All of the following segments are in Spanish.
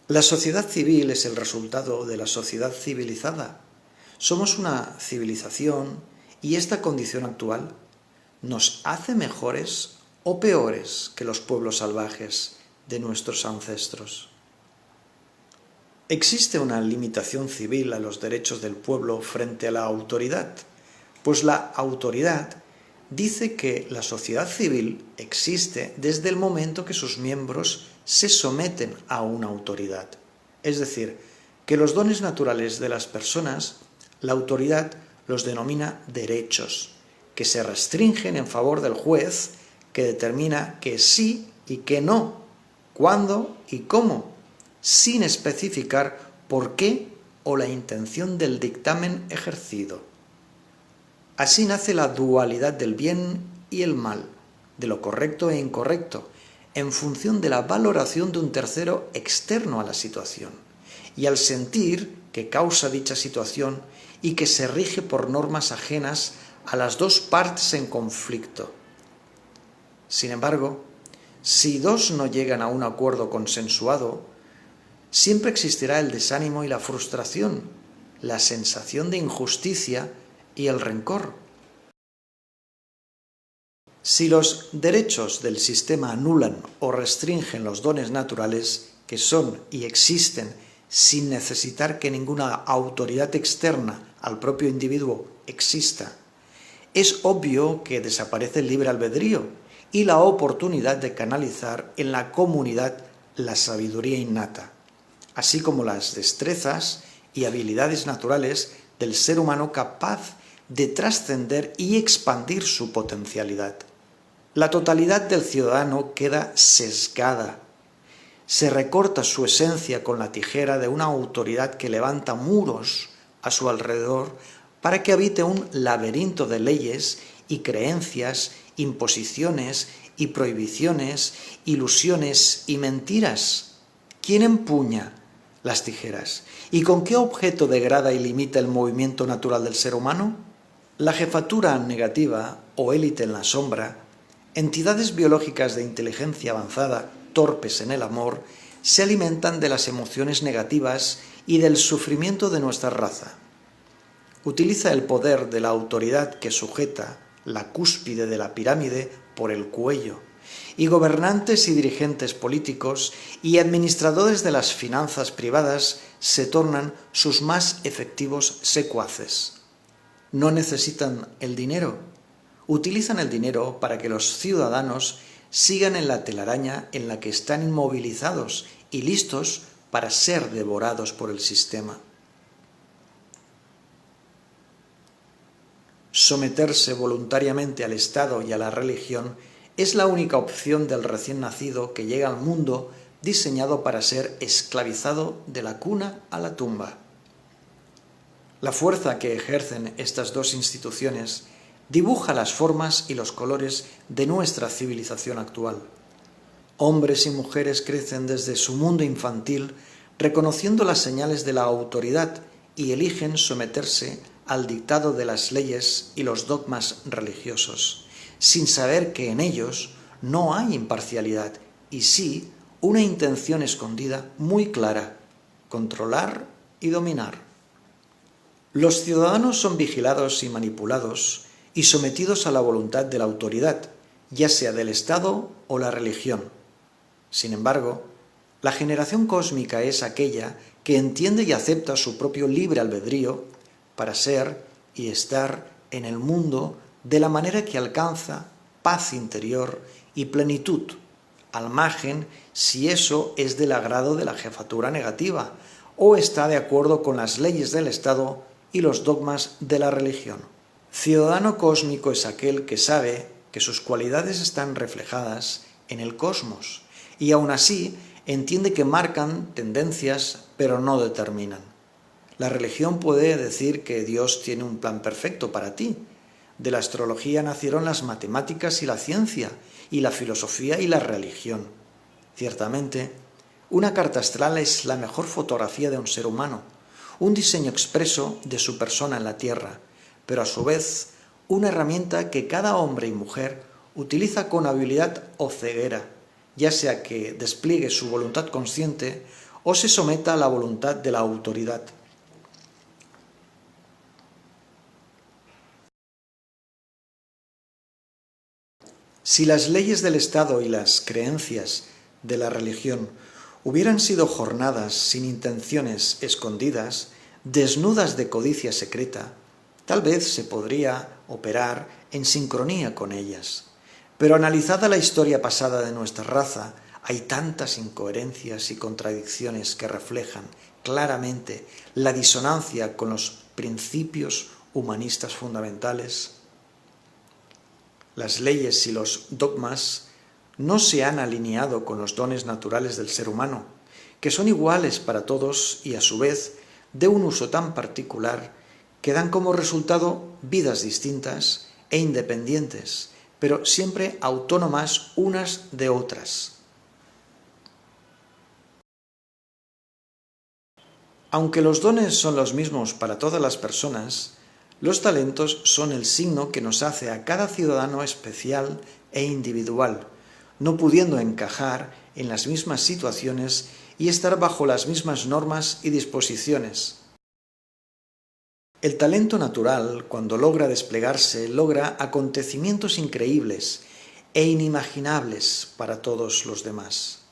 La sociedad civil es el resultado de la sociedad civilizada. Somos una civilización y esta condición actual nos hace mejores o peores que los pueblos salvajes de nuestros ancestros. ¿Existe una limitación civil a los derechos del pueblo frente a la autoridad? Pues la autoridad dice que la sociedad civil existe desde el momento que sus miembros se someten a una autoridad. Es decir, que los dones naturales de las personas, la autoridad los denomina derechos, que se restringen en favor del juez, que determina que sí y que no, cuándo y cómo, sin especificar por qué o la intención del dictamen ejercido. Así nace la dualidad del bien y el mal, de lo correcto e incorrecto, en función de la valoración de un tercero externo a la situación, y al sentir que causa dicha situación y que se rige por normas ajenas a las dos partes en conflicto. Sin embargo, si dos no llegan a un acuerdo consensuado, siempre existirá el desánimo y la frustración, la sensación de injusticia y el rencor. Si los derechos del sistema anulan o restringen los dones naturales que son y existen sin necesitar que ninguna autoridad externa al propio individuo exista, es obvio que desaparece el libre albedrío y la oportunidad de canalizar en la comunidad la sabiduría innata, así como las destrezas y habilidades naturales del ser humano capaz de trascender y expandir su potencialidad. La totalidad del ciudadano queda sesgada. Se recorta su esencia con la tijera de una autoridad que levanta muros a su alrededor para que habite un laberinto de leyes y creencias, imposiciones y prohibiciones, ilusiones y mentiras. ¿Quién empuña las tijeras? ¿Y con qué objeto degrada y limita el movimiento natural del ser humano? La jefatura negativa o élite en la sombra, entidades biológicas de inteligencia avanzada, torpes en el amor, se alimentan de las emociones negativas y del sufrimiento de nuestra raza. Utiliza el poder de la autoridad que sujeta la cúspide de la pirámide por el cuello, y gobernantes y dirigentes políticos y administradores de las finanzas privadas se tornan sus más efectivos secuaces. No necesitan el dinero, utilizan el dinero para que los ciudadanos sigan en la telaraña en la que están inmovilizados y listos para ser devorados por el sistema. Someterse voluntariamente al Estado y a la religión es la única opción del recién nacido que llega al mundo diseñado para ser esclavizado de la cuna a la tumba. La fuerza que ejercen estas dos instituciones dibuja las formas y los colores de nuestra civilización actual. Hombres y mujeres crecen desde su mundo infantil reconociendo las señales de la autoridad y eligen someterse al dictado de las leyes y los dogmas religiosos, sin saber que en ellos no hay imparcialidad y sí una intención escondida muy clara: controlar y dominar. Los ciudadanos son vigilados y manipulados y sometidos a la voluntad de la autoridad, ya sea del Estado o la religión. Sin embargo, la generación cósmica es aquella que entiende y acepta su propio libre albedrío para ser y estar en el mundo de la manera que alcanza paz interior y plenitud, al margen si eso es del agrado de la jefatura negativa o está de acuerdo con las leyes del Estado y los dogmas de la religión. Ciudadano cósmico es aquel que sabe que sus cualidades están reflejadas en el cosmos y aún así entiende que marcan tendencias pero no determinan. La religión puede decir que Dios tiene un plan perfecto para ti. De la astrología nacieron las matemáticas y la ciencia, y la filosofía y la religión. Ciertamente, una carta astral es la mejor fotografía de un ser humano, un diseño expreso de su persona en la Tierra, pero a su vez una herramienta que cada hombre y mujer utiliza con habilidad o ceguera, ya sea que despliegue su voluntad consciente o se someta a la voluntad de la autoridad. Si las leyes del Estado y las creencias de la religión hubieran sido jornadas sin intenciones escondidas, desnudas de codicia secreta, tal vez se podría operar en sincronía con ellas. Pero analizada la historia pasada de nuestra raza, hay tantas incoherencias y contradicciones que reflejan claramente la disonancia con los principios humanistas fundamentales. Las leyes y los dogmas no se han alineado con los dones naturales del ser humano, que son iguales para todos y a su vez de un uso tan particular que dan como resultado vidas distintas e independientes, pero siempre autónomas unas de otras. Aunque los dones son los mismos para todas las personas, los talentos son el signo que nos hace a cada ciudadano especial e individual, no pudiendo encajar en las mismas situaciones y estar bajo las mismas normas y disposiciones. El talento natural, cuando logra desplegarse, logra acontecimientos increíbles e inimaginables para todos los demás.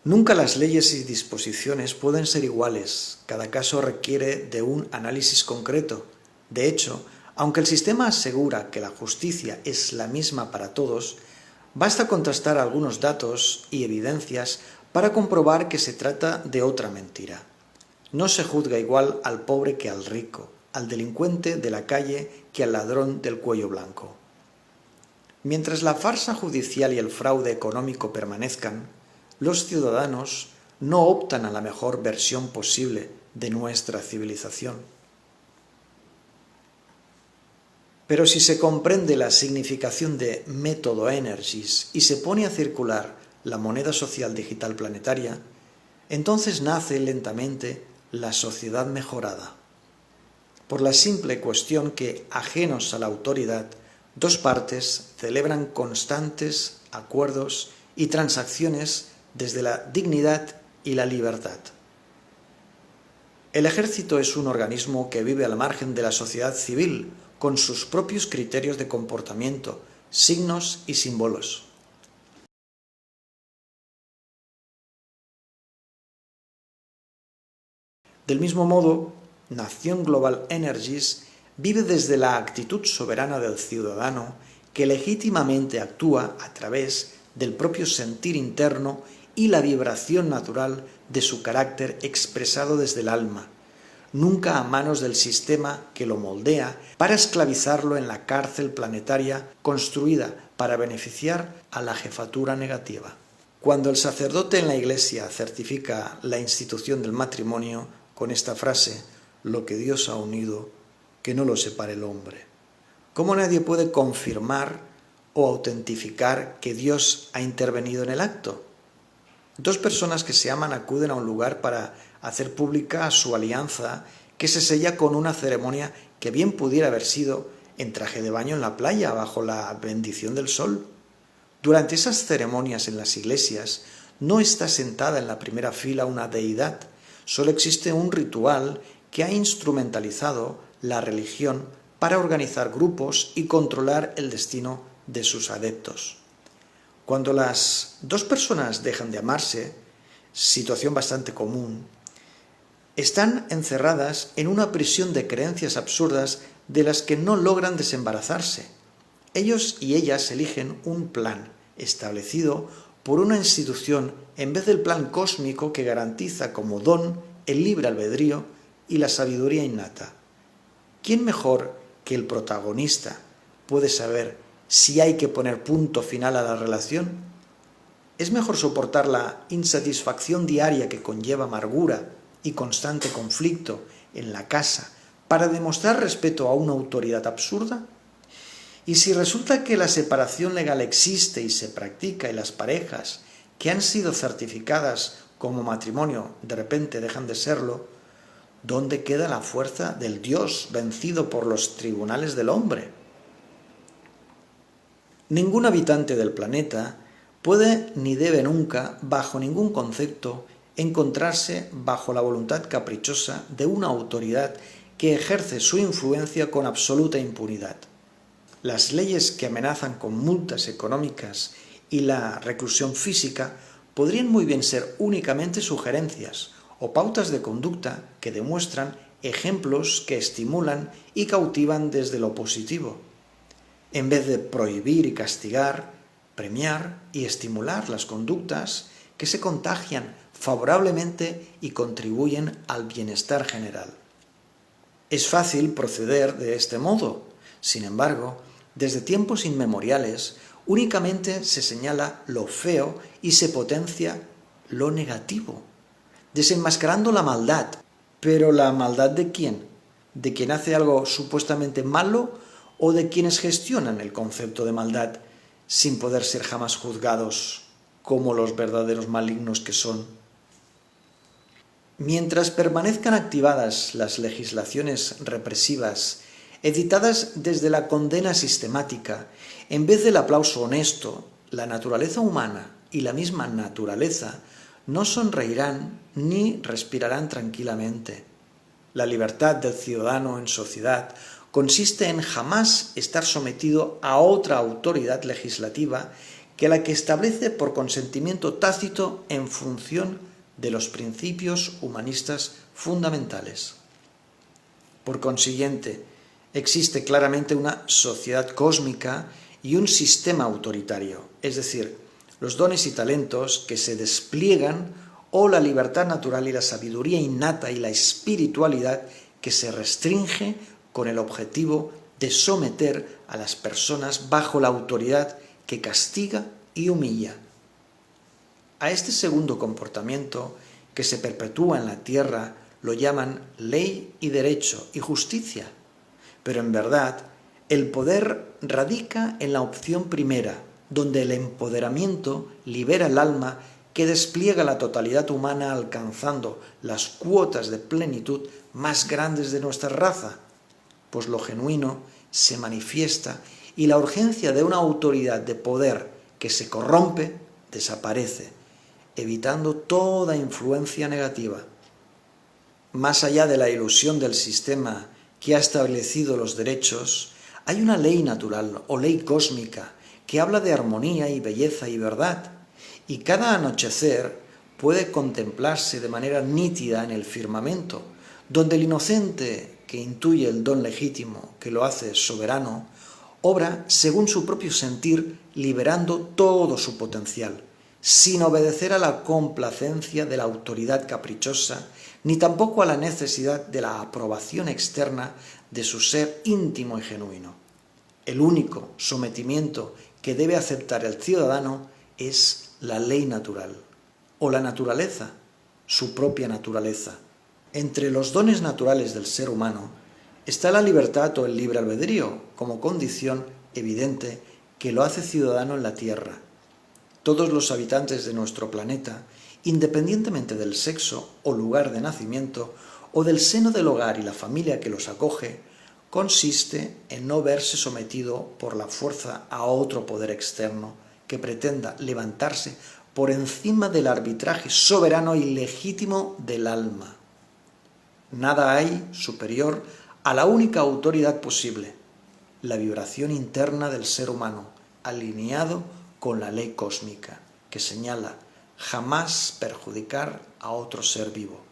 Nunca las leyes y disposiciones pueden ser iguales, cada caso requiere de un análisis concreto. De hecho, aunque el sistema asegura que la justicia es la misma para todos, basta contrastar algunos datos y evidencias para comprobar que se trata de otra mentira. No se juzga igual al pobre que al rico, al delincuente de la calle que al ladrón del cuello blanco. Mientras la farsa judicial y el fraude económico permanezcan, los ciudadanos no optan a la mejor versión posible de nuestra civilización. Pero si se comprende la significación de método Energies y se pone a circular la moneda social digital planetaria, entonces nace lentamente la sociedad mejorada. Por la simple cuestión que, ajenos a la autoridad, dos partes celebran constantes acuerdos y transacciones desde la dignidad y la libertad. El ejército es un organismo que vive al margen de la sociedad civil, con sus propios criterios de comportamiento, signos y símbolos. Del mismo modo, Nación Global Energies vive desde la actitud soberana del ciudadano que legítimamente actúa a través del propio sentir interno y la vibración natural de su carácter expresado desde el alma, nunca a manos del sistema que lo moldea para esclavizarlo en la cárcel planetaria construida para beneficiar a la jefatura negativa. Cuando el sacerdote en la Iglesia certifica la institución del matrimonio con esta frase, lo que Dios ha unido, que no lo separe el hombre, ¿cómo nadie puede confirmar o autentificar que Dios ha intervenido en el acto? Dos personas que se aman acuden a un lugar para hacer pública su alianza, que se sella con una ceremonia que bien pudiera haber sido en traje de baño en la playa bajo la bendición del sol. Durante esas ceremonias en las iglesias no está sentada en la primera fila una deidad, solo existe un ritual que ha instrumentalizado la religión para organizar grupos y controlar el destino de sus adeptos. Cuando las dos personas dejan de amarse, situación bastante común, están encerradas en una prisión de creencias absurdas de las que no logran desembarazarse. Ellos y ellas eligen un plan establecido por una institución en vez del plan cósmico que garantiza como don el libre albedrío y la sabiduría innata. ¿Quién mejor que el protagonista puede saber si hay que poner punto final a la relación? ¿Es mejor soportar la insatisfacción diaria que conlleva amargura y constante conflicto en la casa para demostrar respeto a una autoridad absurda? Y si resulta que la separación legal existe y se practica y las parejas que han sido certificadas como matrimonio de repente dejan de serlo, ¿dónde queda la fuerza del Dios vencido por los tribunales del hombre? Ningún habitante del planeta puede ni debe nunca, bajo ningún concepto, encontrarse bajo la voluntad caprichosa de una autoridad que ejerce su influencia con absoluta impunidad. Las leyes que amenazan con multas económicas y la reclusión física podrían muy bien ser únicamente sugerencias o pautas de conducta que demuestran ejemplos que estimulan y cautivan desde lo positivo, en vez de prohibir y castigar, premiar y estimular las conductas que se contagian favorablemente y contribuyen al bienestar general. Es fácil proceder de este modo. Sin embargo, desde tiempos inmemoriales, únicamente se señala lo feo y se potencia lo negativo, desenmascarando la maldad. ¿Pero la maldad de quién? ¿De quien hace algo supuestamente malo o de quienes gestionan el concepto de maldad sin poder ser jamás juzgados como los verdaderos malignos que son? Mientras permanezcan activadas las legislaciones represivas, editadas desde la condena sistemática, en vez del aplauso honesto, la naturaleza humana y la misma naturaleza no sonreirán ni respirarán tranquilamente. La libertad del ciudadano en sociedad consiste en jamás estar sometido a otra autoridad legislativa que la que establece por consentimiento tácito en función de los principios humanistas fundamentales. Por consiguiente, existe claramente una sociedad cósmica y un sistema autoritario, es decir, los dones y talentos que se despliegan o la libertad natural y la sabiduría innata y la espiritualidad que se restringe con el objetivo de someter a las personas bajo la autoridad que castiga y humilla. A este segundo comportamiento que se perpetúa en la tierra lo llaman ley y derecho y justicia, pero en verdad el poder radica en la opción primera, donde el empoderamiento libera el alma que despliega la totalidad humana alcanzando las cuotas de plenitud más grandes de nuestra raza, pues lo genuino se manifiesta y la urgencia de una autoridad de poder que se corrompe desaparece, evitando toda influencia negativa. Más allá de la ilusión del sistema que ha establecido los derechos, hay una ley natural o ley cósmica que habla de armonía y belleza y verdad, y cada anochecer puede contemplarse de manera nítida en el firmamento, donde el inocente que intuye el don legítimo que lo hace soberano, obra según su propio sentir, liberando todo su potencial, sin obedecer a la complacencia de la autoridad caprichosa, ni tampoco a la necesidad de la aprobación externa de su ser íntimo y genuino. El único sometimiento que debe aceptar el ciudadano es la ley natural, o la naturaleza, su propia naturaleza. Entre los dones naturales del ser humano está la libertad o el libre albedrío, como condición evidente que lo hace ciudadano en la tierra. Todos los habitantes de nuestro planeta, independientemente del sexo o lugar de nacimiento, o del seno del hogar y la familia que los acoge, consiste en no verse sometido por la fuerza a otro poder externo que pretenda levantarse por encima del arbitraje soberano y legítimo del alma. Nada hay superior a la única autoridad posible, la vibración interna del ser humano, alineado con la ley cósmica, que señala jamás perjudicar a otro ser vivo.